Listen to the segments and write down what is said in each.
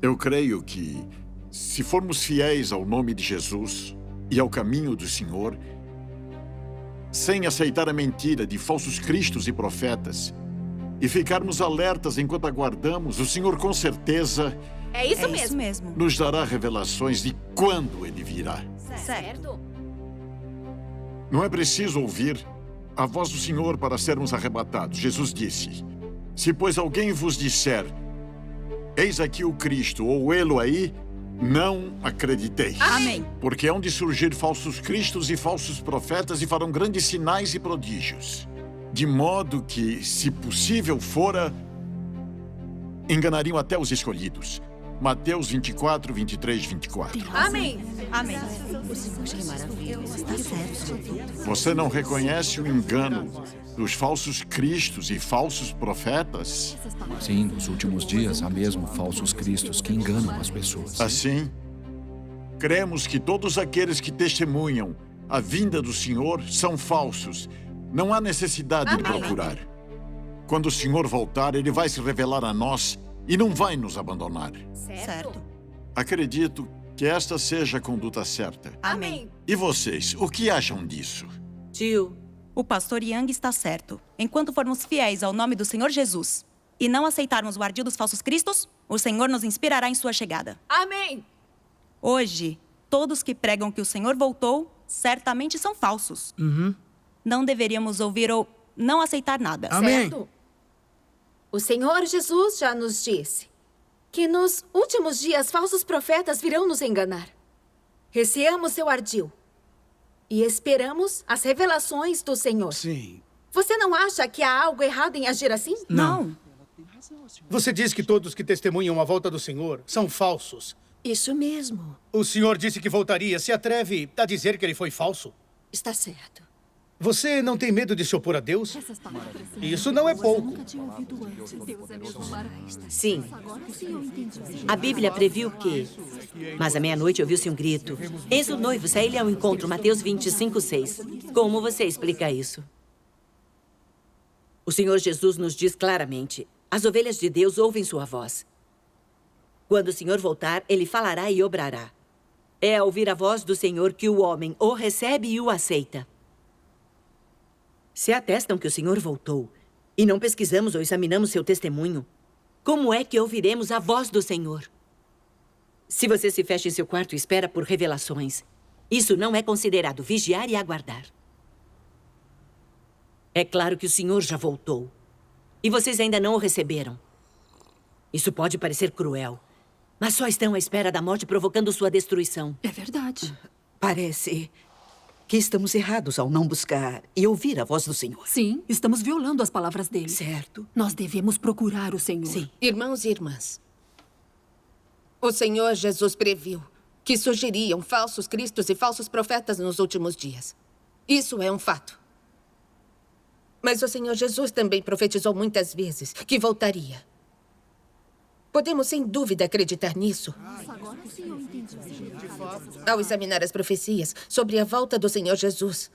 Eu creio que, se formos fiéis ao nome de Jesus e ao caminho do Senhor, sem aceitar a mentira de falsos cristos e profetas, e ficarmos alertas enquanto aguardamos, o Senhor com certeza É isso mesmo. nos dará revelações de quando Ele virá. Certo. Não é preciso ouvir a voz do Senhor para sermos arrebatados. Jesus disse: se, pois, alguém vos disser, eis aqui o Cristo, ou ele aí, não acrediteis. Amém. Porque hão de surgir falsos cristos e falsos profetas e farão grandes sinais e prodígios. De modo que, se possível fora, enganariam até os escolhidos. Mateus 24, 23, 24. Amém. Amém. Que maravilha. Está certo. Você não reconhece o engano dos falsos cristos e falsos profetas? Sim, nos últimos dias há mesmo falsos cristos que enganam as pessoas. Assim, cremos que todos aqueles que testemunham a vinda do Senhor são falsos. Não há necessidade de procurar. Quando o Senhor voltar, Ele vai se revelar a nós e não vai nos abandonar. Certo. Acredito que esta seja a conduta certa. Amém. E vocês, o que acham disso? Tio, O pastor Yang está certo. Enquanto formos fiéis ao nome do Senhor Jesus e não aceitarmos o ardil dos falsos cristos, o Senhor nos inspirará em sua chegada. Amém. Hoje, todos que pregam que o Senhor voltou, certamente são falsos. Não deveríamos ouvir ou não aceitar nada. Amém. Certo. O Senhor Jesus já nos disse que nos últimos dias falsos profetas virão nos enganar. Receamos seu ardil e esperamos as revelações do Senhor. Sim. Você não acha que há algo errado em agir assim? Não. Você diz que todos que testemunham a volta do Senhor são falsos. isso mesmo. O Senhor disse que voltaria. Se atreve a dizer que ele foi falso? Está certo. Você não tem medo de se opor a Deus? Isso não é pouco. Sim. A Bíblia previu que... Mas à meia-noite ouviu-se um grito. Eis o noivo, sai-lhe ao encontro. Mateus 25, 6. Como você explica isso? O Senhor Jesus nos diz claramente: as ovelhas de Deus ouvem sua voz. Quando o Senhor voltar, ele falará e obrará. É ao ouvir a voz do Senhor que o homem o recebe e o aceita. Se atestam que o Senhor voltou e não pesquisamos ou examinamos seu testemunho, como é que ouviremos a voz do Senhor? Se você se fecha em seu quarto e espera por revelações, isso não é considerado vigiar e aguardar. É claro que o Senhor já voltou e vocês ainda não o receberam. Isso pode parecer cruel, mas só estão à espera da morte provocando sua destruição. É verdade. Parece que estamos errados ao não buscar e ouvir a voz do Senhor. Sim, estamos violando as palavras dele. Certo. Nós devemos procurar o Senhor. Sim. Irmãos e irmãs, o Senhor Jesus previu que surgiriam falsos cristos e falsos profetas nos últimos dias. Isso é um fato. Mas o Senhor Jesus também profetizou muitas vezes que voltaria. Podemos, sem dúvida, acreditar nisso. Ao examinar as profecias sobre a volta do Senhor Jesus,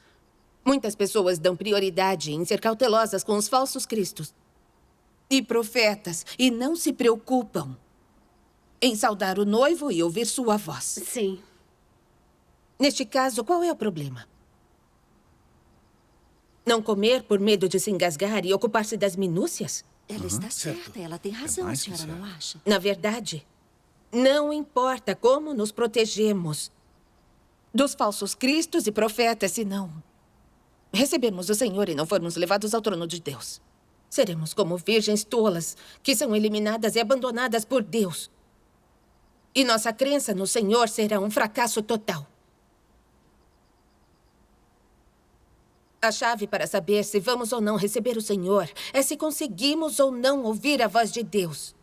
muitas pessoas dão prioridade em ser cautelosas com os falsos cristos e profetas e não se preocupam em saudar o noivo e ouvir sua voz. Sim. Neste caso, qual é o problema? Não comer por medo de se engasgar e ocupar-se das minúcias? Ela está certa, ela tem razão, a mais que senhora não certo. acha? Na verdade, não importa como nos protegemos dos falsos cristos e profetas, se não recebermos o Senhor e não formos levados ao trono de Deus. Seremos como virgens tolas que são eliminadas e abandonadas por Deus. E nossa crença no Senhor será um fracasso total. A chave para saber se vamos ou não receber o Senhor é se conseguimos ou não ouvir a voz de Deus.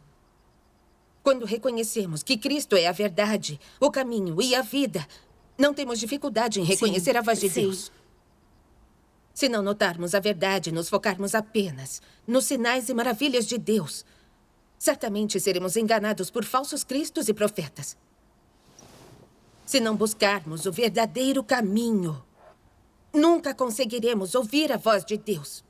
Quando reconhecemos que Cristo é a verdade, o caminho e a vida, não temos dificuldade em reconhecer a voz de Deus. Se não notarmos a verdade e nos focarmos apenas nos sinais e maravilhas de Deus, certamente seremos enganados por falsos cristos e profetas. Se não buscarmos o verdadeiro caminho, nunca conseguiremos ouvir a voz de Deus.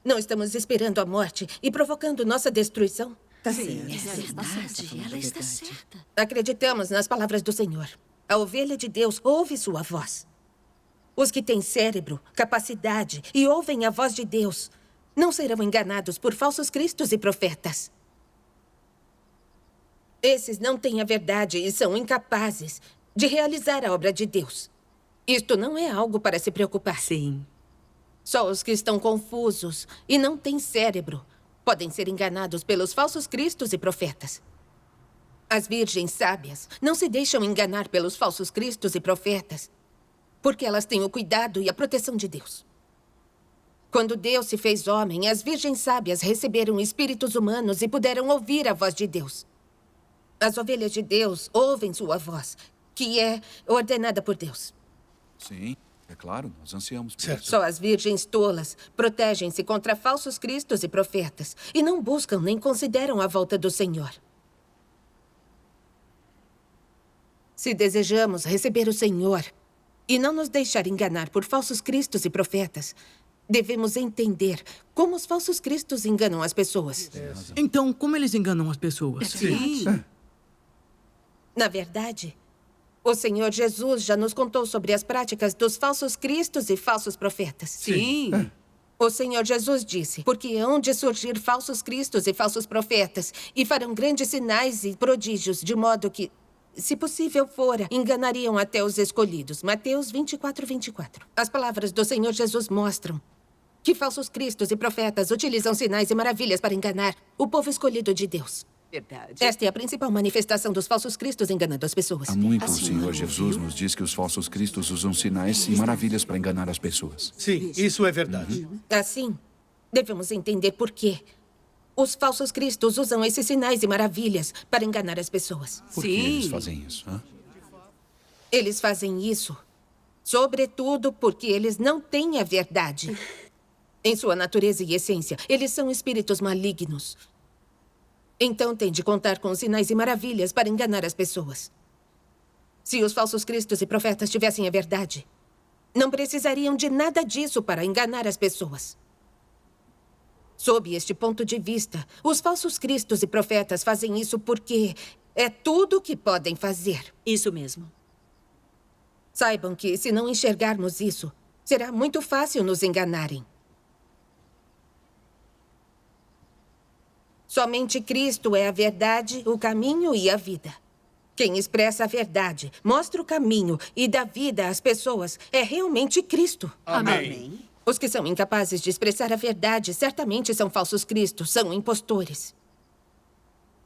Não estamos esperando a morte e provocando nossa destruição? Está certo. Ela está certa. Acreditamos nas palavras do Senhor. A ovelha de Deus ouve sua voz. Os que têm cérebro, capacidade e ouvem a voz de Deus não serão enganados por falsos cristos e profetas. Esses não têm a verdade e são incapazes de realizar a obra de Deus. Isto não é algo para se preocupar. Sim. Só os que estão confusos e não têm cérebro podem ser enganados pelos falsos cristos e profetas. As virgens sábias não se deixam enganar pelos falsos cristos e profetas, porque elas têm o cuidado e a proteção de Deus. Quando Deus se fez homem, as virgens sábias receberam espíritos humanos e puderam ouvir a voz de Deus. As ovelhas de Deus ouvem sua voz, que é ordenada por Deus. Sim, é claro, nós ansiamos por Certo. isso. Só as virgens tolas protegem-se contra falsos cristos e profetas e não buscam nem consideram a volta do Senhor. Se desejamos receber o Senhor e não nos deixar enganar por falsos cristos e profetas, devemos entender como os falsos cristos enganam as pessoas. Então, como eles enganam as pessoas? Na verdade, o Senhor Jesus já nos contou sobre as práticas dos falsos cristos e falsos profetas. Sim. O Senhor Jesus disse, porque hão de surgir falsos cristos e falsos profetas, e farão grandes sinais e prodígios, de modo que, se possível fora, enganariam até os escolhidos. Mateus 24:24. As palavras do Senhor Jesus mostram que falsos cristos e profetas utilizam sinais e maravilhas para enganar o povo escolhido de Deus. Verdade. Esta é a principal manifestação dos falsos cristos enganando as pessoas. Há muito o Senhor Jesus nos diz que os falsos cristos usam sinais e maravilhas para enganar as pessoas. Sim, isso é verdade. Assim, devemos entender por quê os falsos cristos usam esses sinais e maravilhas para enganar as pessoas. Por que eles fazem isso? Hã? Eles fazem isso, sobretudo porque eles não têm a verdade. Em sua natureza e essência, eles são espíritos malignos. Então tem de contar com sinais e maravilhas para enganar as pessoas. Se os falsos cristos e profetas tivessem a verdade, não precisariam de nada disso para enganar as pessoas. Sob este ponto de vista, os falsos cristos e profetas fazem isso porque é tudo o que podem fazer. Isso mesmo. Saibam que, se não enxergarmos isso, será muito fácil nos enganarem. Somente Cristo é a verdade, o caminho e a vida. Quem expressa a verdade, mostra o caminho e dá vida às pessoas é realmente Cristo. Amém. Os que são incapazes de expressar a verdade certamente são falsos cristos, são impostores.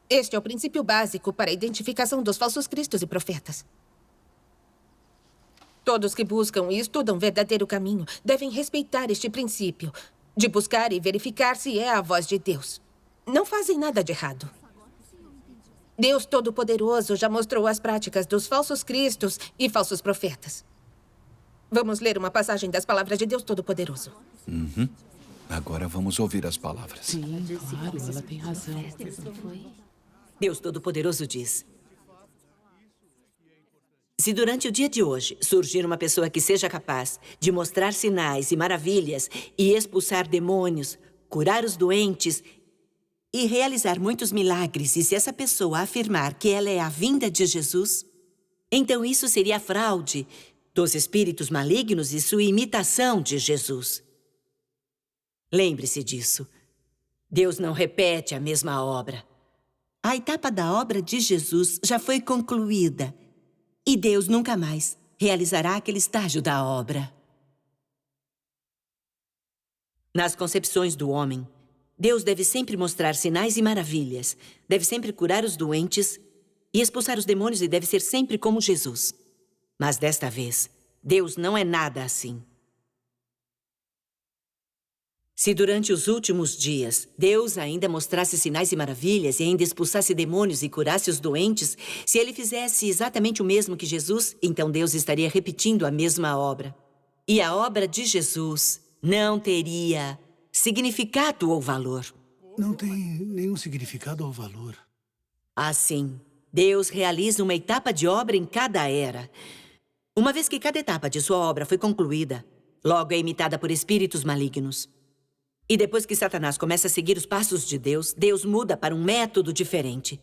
Este é o princípio básico para a identificação dos falsos cristos e profetas. Todos que buscam e estudam o verdadeiro caminho devem respeitar este princípio de buscar e verificar se é a voz de Deus. Não fazem nada de errado. Deus Todo-Poderoso já mostrou as práticas dos falsos cristos e falsos profetas. Vamos ler uma passagem das palavras de Deus Todo-Poderoso. Agora vamos ouvir as palavras. Sim, claro, ela tem razão. Deus Todo-Poderoso diz: se durante o dia de hoje surgir uma pessoa que seja capaz de mostrar sinais e maravilhas e expulsar demônios, curar os doentes e realizar muitos milagres, e se essa pessoa afirmar que ela é a vinda de Jesus, então isso seria a fraude dos espíritos malignos e sua imitação de Jesus. Lembre-se disso. Deus não repete a mesma obra. A etapa da obra de Jesus já foi concluída e Deus nunca mais realizará aquele estágio da obra. Nas concepções do homem, Deus deve sempre mostrar sinais e maravilhas, deve sempre curar os doentes e expulsar os demônios e deve ser sempre como Jesus. Mas desta vez, Deus não é nada assim. Se durante os últimos dias Deus ainda mostrasse sinais e maravilhas e ainda expulsasse demônios e curasse os doentes, se ele fizesse exatamente o mesmo que Jesus, então Deus estaria repetindo a mesma obra. E a obra de Jesus não teria significado ou valor. Não tem nenhum significado ou valor. Assim, Deus realiza uma etapa de obra em cada era. Uma vez que cada etapa de sua obra foi concluída, logo é imitada por espíritos malignos. E depois que Satanás começa a seguir os passos de Deus, Deus muda para um método diferente.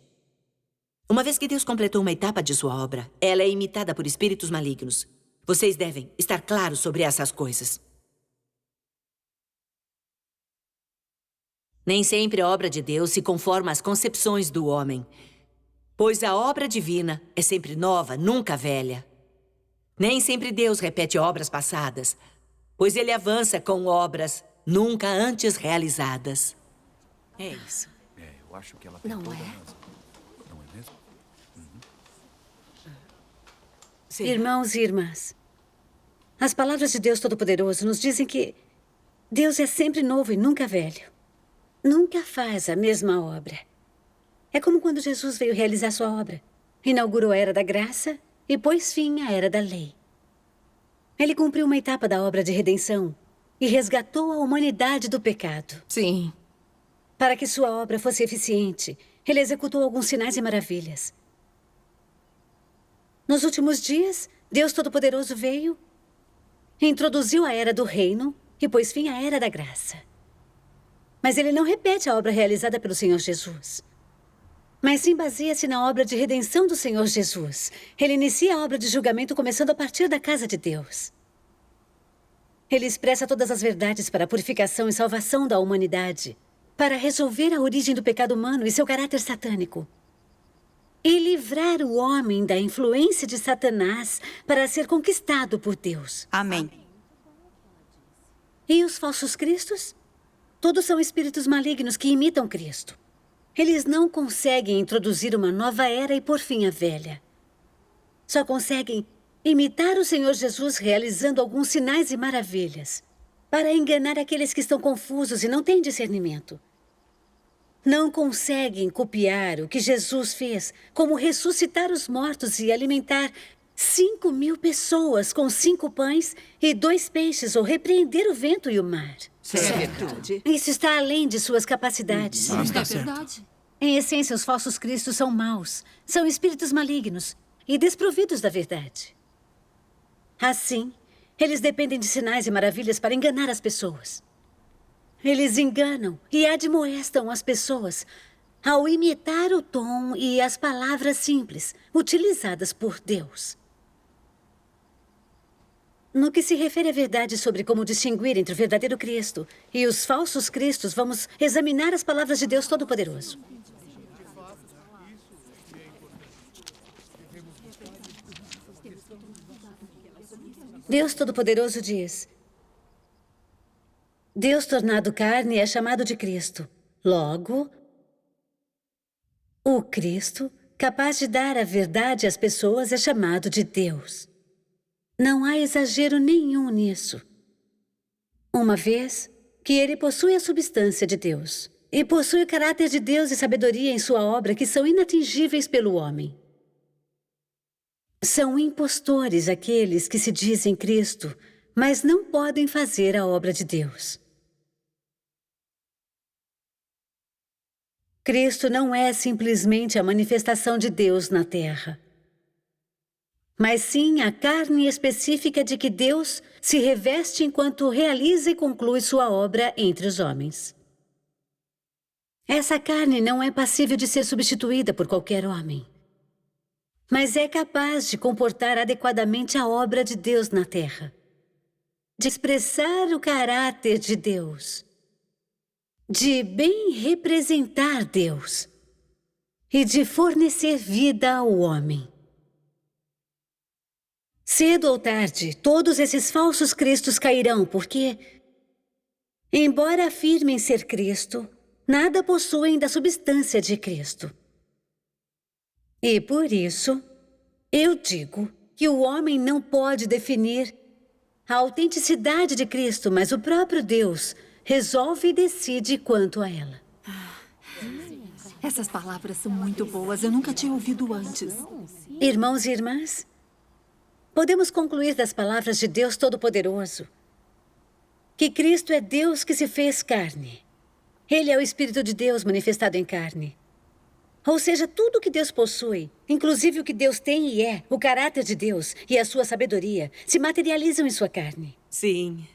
Uma vez que Deus completou uma etapa de sua obra, ela é imitada por espíritos malignos. Vocês devem estar claros sobre essas coisas. Nem sempre a obra de Deus se conforma às concepções do homem, pois a obra divina é sempre nova, nunca velha. Nem sempre Deus repete obras passadas, pois Ele avança com obras nunca antes realizadas. É isso. Eu acho que ela tem toda a razão. Não é mesmo? Irmãos e irmãs, as palavras de Deus Todo-Poderoso nos dizem que Deus é sempre novo e nunca velho. Nunca faz a mesma obra. É como quando Jesus veio realizar sua obra. Inaugurou a Era da Graça e pôs fim à Era da Lei. Ele cumpriu uma etapa da obra de redenção e resgatou a humanidade do pecado. Sim. Para que sua obra fosse eficiente, ele executou alguns sinais e maravilhas. Nos últimos dias, Deus Todo-Poderoso veio, introduziu a Era do Reino e pôs fim à Era da Graça. Mas ele não repete a obra realizada pelo Senhor Jesus. Mas sim baseia-se na obra de redenção do Senhor Jesus. Ele inicia a obra de julgamento começando a partir da casa de Deus. Ele expressa todas as verdades para a purificação e salvação da humanidade, para resolver a origem do pecado humano e seu caráter satânico. E livrar o homem da influência de Satanás para ser conquistado por Deus. Amém. E os falsos cristos? Todos são espíritos malignos que imitam Cristo. Eles não conseguem introduzir uma nova era e pôr fim à velha. Só conseguem imitar o Senhor Jesus realizando alguns sinais e maravilhas para enganar aqueles que estão confusos e não têm discernimento. Não conseguem copiar o que Jesus fez, como ressuscitar os mortos e alimentar 5.000 pessoas com 5 pães e 2 peixes, ou repreender o vento e o mar. Certo. Isso está além de suas capacidades. Está certo. Em essência, os falsos cristos são maus, são espíritos malignos e desprovidos da verdade. Assim, eles dependem de sinais e maravilhas para enganar as pessoas. Eles enganam e admoestam as pessoas ao imitar o tom e as palavras simples utilizadas por Deus. No que se refere à verdade sobre como distinguir entre o verdadeiro Cristo e os falsos cristos, vamos examinar as palavras de Deus Todo-Poderoso. Deus Todo-Poderoso diz: Deus tornado carne é chamado de Cristo. Logo, o Cristo, capaz de dar a verdade às pessoas, é chamado de Deus. Não há exagero nenhum nisso. Uma vez que ele possui a substância de Deus e possui o caráter de Deus e sabedoria em sua obra que são inatingíveis pelo homem. São impostores aqueles que se dizem Cristo, mas não podem fazer a obra de Deus. Cristo não é simplesmente a manifestação de Deus na Terra, mas sim a carne específica de que Deus se reveste enquanto realiza e conclui sua obra entre os homens. Essa carne não é passível de ser substituída por qualquer homem, mas é capaz de comportar adequadamente a obra de Deus na Terra, de expressar o caráter de Deus, de bem representar Deus e de fornecer vida ao homem. Cedo ou tarde, todos esses falsos cristos cairão, porque, embora afirmem ser Cristo, nada possuem da substância de Cristo. E por isso, eu digo que o homem não pode definir a autenticidade de Cristo, mas o próprio Deus resolve e decide quanto a ela. Essas palavras são muito boas. Eu nunca tinha ouvido antes. Irmãos e irmãs, podemos concluir das palavras de Deus Todo-Poderoso que Cristo é Deus que se fez carne. Ele é o Espírito de Deus manifestado em carne. Ou seja, tudo o que Deus possui, inclusive o que Deus tem e é, o caráter de Deus e a sua sabedoria, se materializam em sua carne. Sim.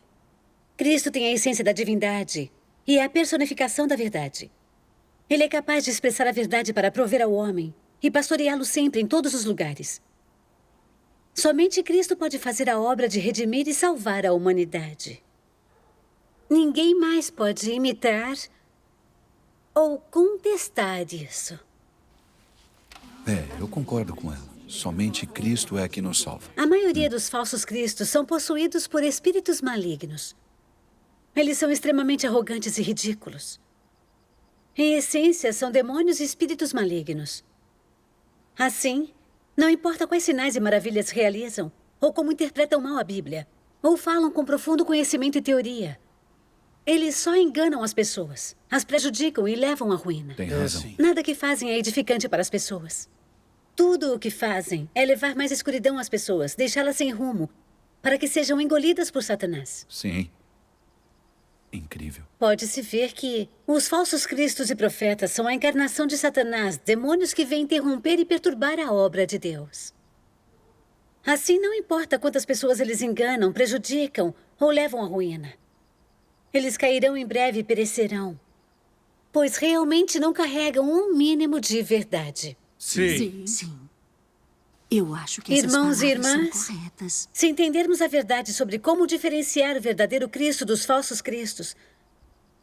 Cristo tem a essência da divindade e é a personificação da verdade. Ele é capaz de expressar a verdade para prover ao homem e pastoreá-lo sempre em todos os lugares. Somente Cristo pode fazer a obra de redimir e salvar a humanidade. Ninguém mais pode imitar ou contestar isso. Eu concordo com ela. Somente Cristo é que nos salva. A maioria dos falsos cristos são possuídos por espíritos malignos. Eles são extremamente arrogantes e ridículos. Em essência, são demônios e espíritos malignos. Assim, não importa quais sinais e maravilhas realizam, ou como interpretam mal a Bíblia, ou falam com profundo conhecimento e teoria, eles só enganam as pessoas, as prejudicam e levam à ruína. Tem razão. Nada que fazem é edificante para as pessoas. Tudo o que fazem é levar mais escuridão às pessoas, deixá-las sem rumo, para que sejam engolidas por Satanás. Sim. Incrível. Pode-se ver que os falsos cristos e profetas são a encarnação de Satanás, demônios que vêm interromper e perturbar a obra de Deus. Assim, não importa quantas pessoas eles enganam, prejudicam ou levam à ruína. Eles cairão em breve e perecerão, pois realmente não carregam um mínimo de verdade. Sim. Eu acho que essas Irmãos e palavras irmãs, são corretas. se entendermos a verdade sobre como diferenciar o verdadeiro Cristo dos falsos cristos,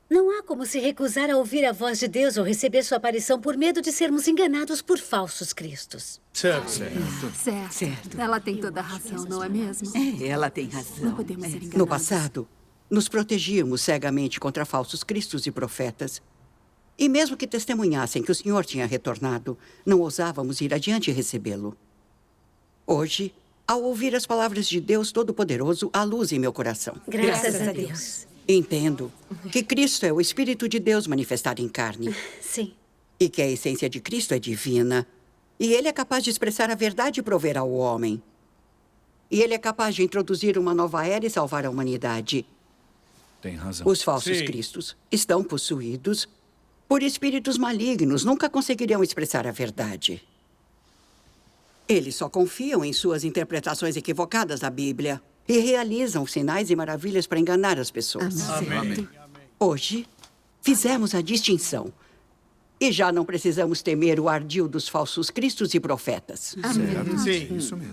não há como se recusar a ouvir a voz de Deus ou receber sua aparição por medo de sermos enganados por falsos cristos. Certo. Certo. Ela tem toda a razão, não é mesmo? Ela tem razão. Não podemos ser enganados. No passado, nos protegíamos cegamente contra falsos cristos e profetas. E mesmo que testemunhassem que o Senhor tinha retornado, não ousávamos ir adiante e recebê-lo. Hoje, ao ouvir as palavras de Deus Todo-Poderoso, há luz em meu coração. Graças a Deus. Entendo que Cristo é o Espírito de Deus manifestado em carne. Sim. E que a essência de Cristo é divina. E Ele é capaz de expressar a verdade e prover ao homem. E Ele é capaz de introduzir uma nova era e salvar a humanidade. Tem razão. Os falsos cristos estão possuídos por espíritos malignos. Nunca conseguirão expressar a verdade. Eles só confiam em suas interpretações equivocadas da Bíblia e realizam sinais e maravilhas para enganar as pessoas. Amém. Hoje, fizemos a distinção. E já não precisamos temer o ardil dos falsos cristos e profetas. Certo? Sim. Isso mesmo.